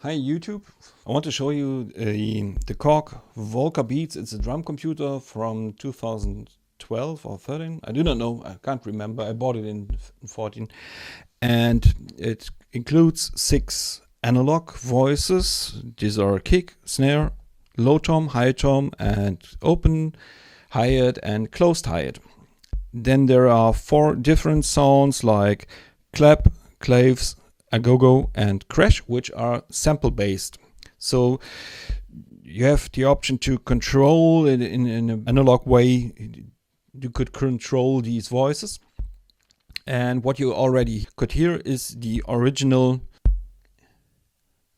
Hi YouTube, I want to show you the Korg Volca Beats. It's a drum computer from 2012 or 13. I do not know, I can't remember. I bought it in 14. And it includes 6 analog voices. These are kick, snare, low tom, high tom, and open hi-hat and closed hi-hat. Then there are 4 different sounds like clap, claves, Agogo and crash, which are sample based. So you have the option to control it in an analog way. You could control these voices, and what you already could hear is the original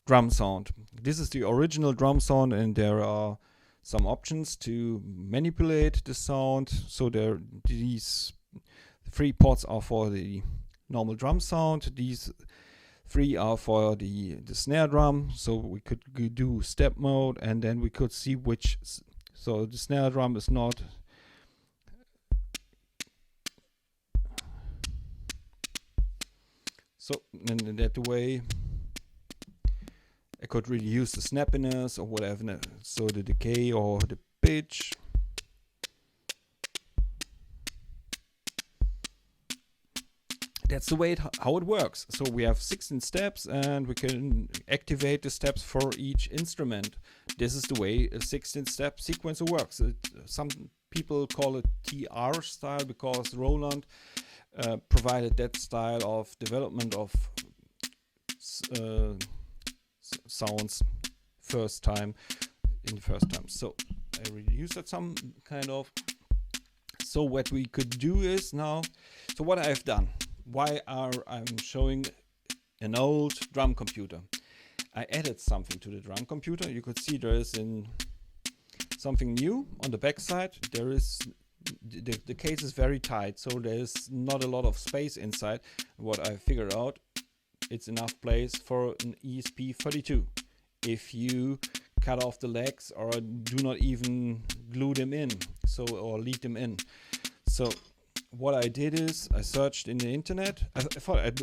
drum sound. This is the original drum sound, and there are some options to manipulate the sound. So these 3 ports are for the normal drum sound. These 3 are for the snare drum, so we could do step mode, and then we could see which. So the snare drum is not. So in that way, I could really use the snappiness or whatever. So the decay or the pitch. That's the way how it works. So we have 16 steps, and we can activate the steps for each instrument. This is the way a 16-step sequencer works. Some people call it TR style because Roland provided that style of development of sounds in the first time. So I really use that some kind of. So what we could do is now. So what I've done. Why I'm showing an old drum computer? I added something to the drum computer. You could see there is something new on the back side. There is the case is very tight, so there is not a lot of space inside. What I figured out, it's enough place for an ESP32. If you cut off the legs or do not even glue them in, or lead them in. So what I did is I searched in the internet. I thought I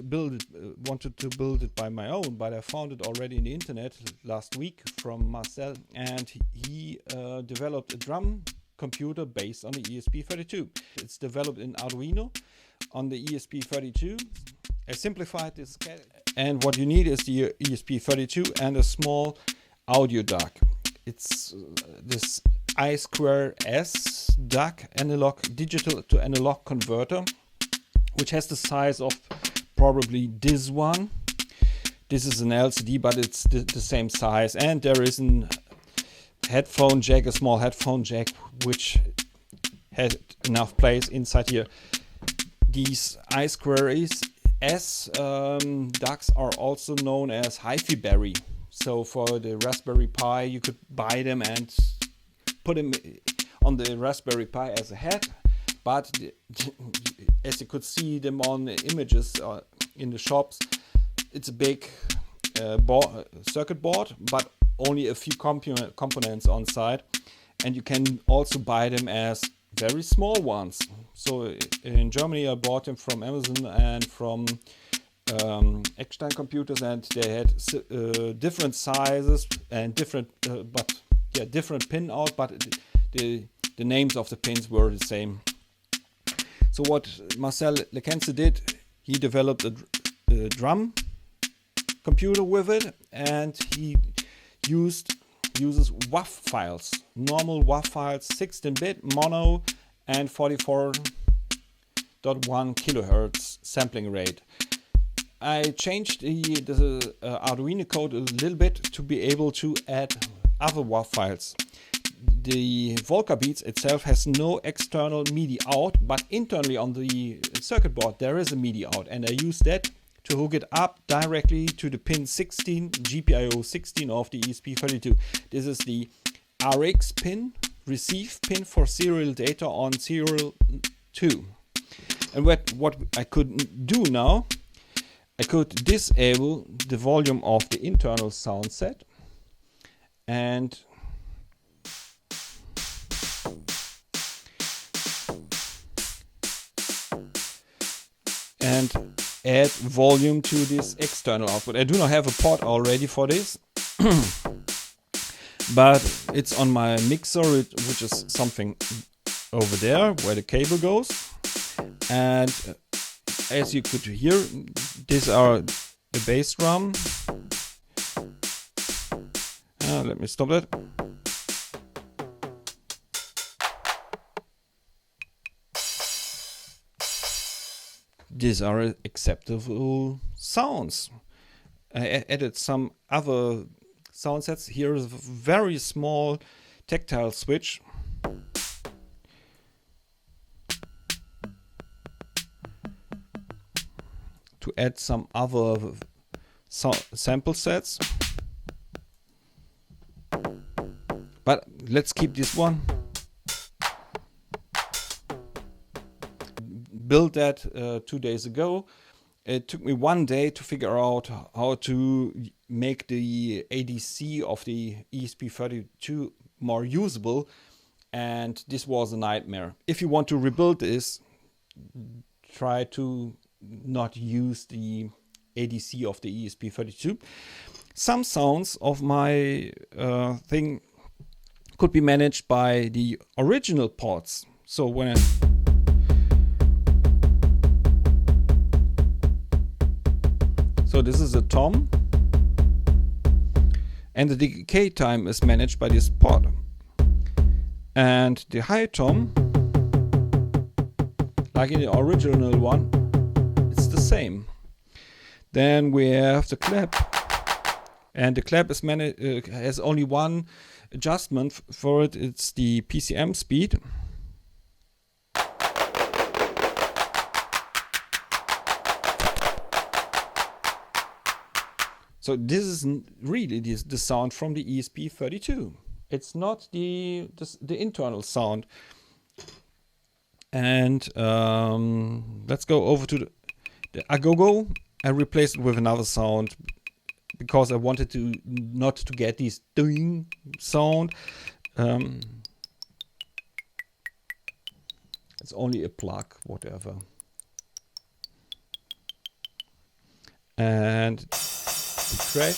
wanted to build it by my own, but I found it already in the internet last week from Marcel, and he developed a drum computer based on the ESP32. It's developed in Arduino on the ESP32. I simplified this, and what you need is the ESP32 and a small audio DAC. It's this I2S DAC analog digital to analog converter, which has the size of probably this one. This is an LCD, but it's the same size, and there is a headphone jack, a small headphone jack, which has enough place inside here. These I2S DACs are also known as Hi-Fi-Berry. So for the Raspberry Pi, you could buy them and put them on the Raspberry Pi as a head, but as you could see them on the images in the shops, it's a big circuit board, but only a few components on site, and you can also buy them as very small ones. So in Germany I bought them from Amazon and from Eckstein computers, and they had different sizes and different pin out, but the names of the pins were the same. So what Marcel did, he developed a drum computer with it, and he uses WAV files, normal WAV files, 16-bit mono and 44.1 kilohertz sampling rate. I changed the Arduino code a little bit to be able to add other WAV files. The Volca Beats itself has no external MIDI out, but internally on the circuit board there is a MIDI out, and I use that to hook it up directly to the pin 16, GPIO 16 of the ESP32. This is the RX pin, receive pin for serial data on serial 2. And what I could do now, I could disable the volume of the internal sound set and add volume to this external output. I do not have a port already for this, but it's on my mixer, which is something over there where the cable goes. And as you could hear, these are the bass drum. Let me stop that. These are acceptable sounds. I added some other sound sets. Here is a very small tactile switch. To add some other sample sets. But let's keep this one. Built that 2 days ago. It took me 1 day to figure out how to make the ADC of the ESP32 more usable, and this was a nightmare. If you want to rebuild this, try to not use the ADC of the ESP32. Some sounds of my thing could be managed by the original pods. So when so this is a tom, and the decay time is managed by this pod. And the high tom, like in the original one, it's the same. Then we have the clap, and the clap is has only one adjustment for it. It's the PCM speed. So this is really the sound from the ESP32. It's not the internal sound. And let's go over to the Agogo. I replaced it with another sound because I wanted to not to get this ding sound. It's only a plug, whatever. And the crash.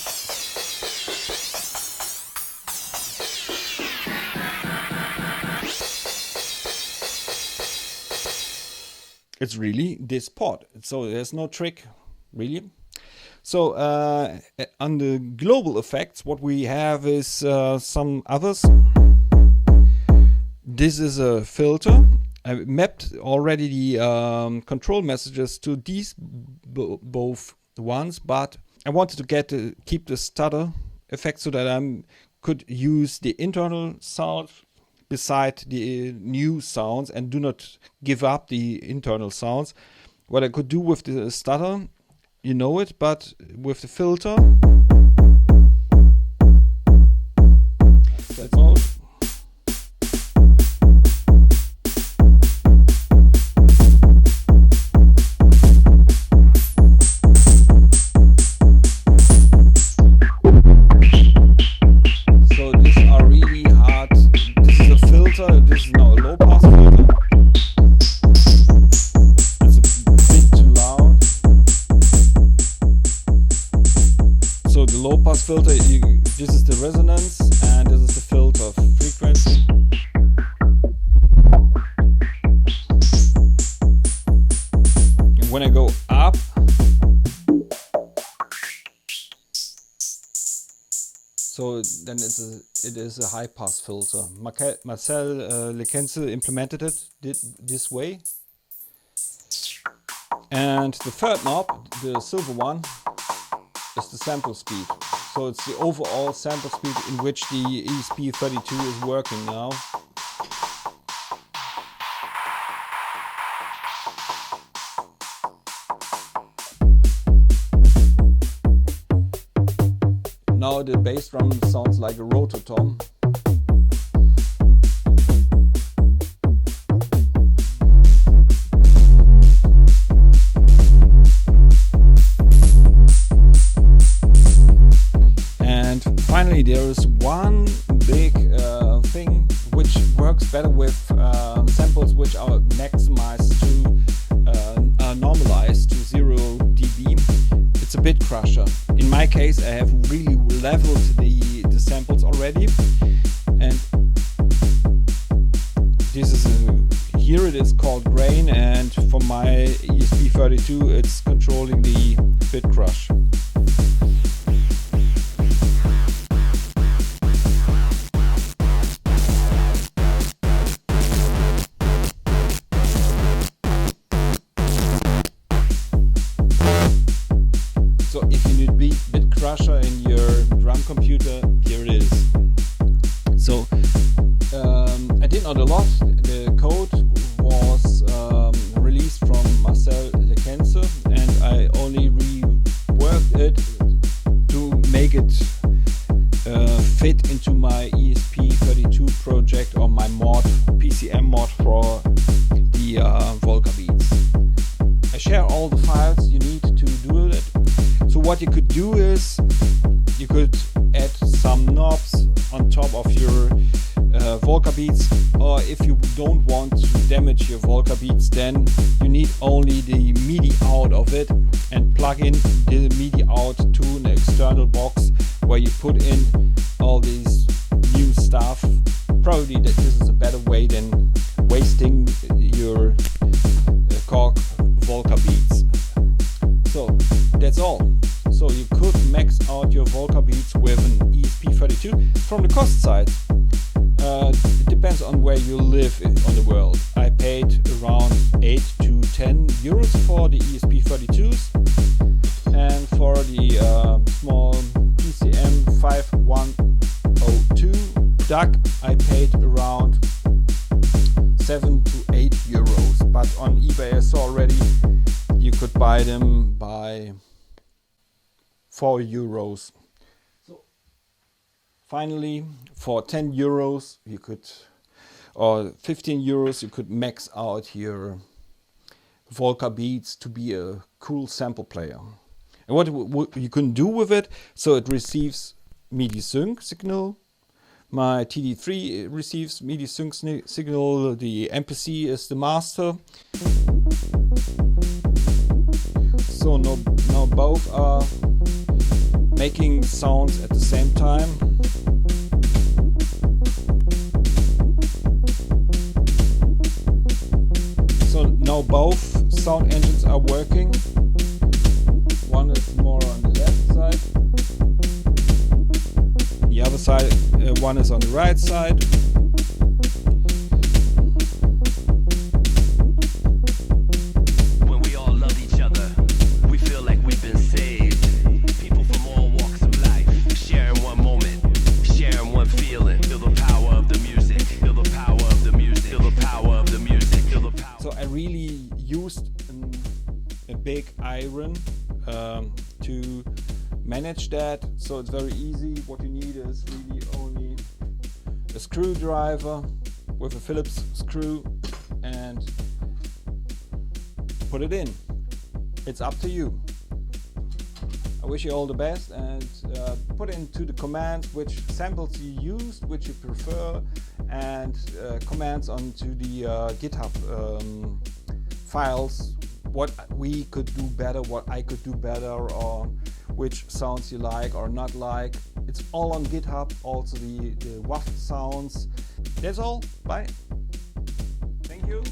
It's really this pod, so there's no trick, really. So on the global effects, what we have is some others. This is a filter. I mapped already the control messages to these both ones, but I wanted to keep the stutter effect so that I could use the internal sound beside the new sounds and do not give up the internal sounds. What I could do with the stutter, you know it, but with the filter, that's all. This is now a low pass filter. It's a bit too loud. So the low pass filter, this is the resonance and this is the filter frequency. And when I go up, so then it is a high pass filter. Marcel Lekense implemented it this way. And the third knob, the silver one, is the sample speed. So it's the overall sample speed in which the ESP32 is working now. Now the bass drum sounds like a rototom. And finally there is one big thing which works better with samples which are maximized to normalized to 0 dB. It's a Bitcrusher. In my case, I have really leveled the the samples already. And this is here it is called grain, and for my ESP32 it's controlling the Bitcrusher. So if you need Bitcrusher in your drum computer, here it is. So I did not a lot. The code was released from Marcel and I only reworked it to make it fit into my ESP32 project or my mod, PCM mod for the Volca Beats. I share all the files you need to do it. So what you could do is you could add some knobs on top of your Volca Beats, or if you don't want to damage your Volca Beats, then you need only the MIDI out of it and plug in the MIDI out to an external box where you put in all these new stuff. Probably that this is a better way than wasting your Korg Volca Beats. So that's all. So you could max out your Volca Beats with an ESP32. From the cost side, it depends on where you live on the world. I paid around 8 to 10 euros for the ESP32s, and for the small PCM 5102 DAC I paid around 7 to 8 euros. But on eBay I saw already you could buy them by 4 euros. So finally, for 10 euros you could, or 15 euros, you could max out your Volca Beats to be a cool sample player. And what you can do with it, so it receives MIDI sync signal. My TD3 receives MIDI sync signal, the MPC is the master. So now both are making sounds at the same time. So now both sound engines are working. One is more on the left side. The other side, one is on the right side. When we all love each other, we feel like we've been saved. People from all walks of life, sharing one moment, sharing one feeling. Feel the power of the music, feel the power of the music, feel the power of the music, feel the power. So I really used a big iron to manage that, so it's very easy. What you need is really only a screwdriver with a Phillips screw and put it in. It's up to you. I wish you all the best, and put into the commands which samples you used, which you prefer, and comments onto the GitHub files, what we could do better, what I could do better, or which sounds you like or not like. It's all on GitHub, also the WAV sounds. That's all. Bye. Thank you.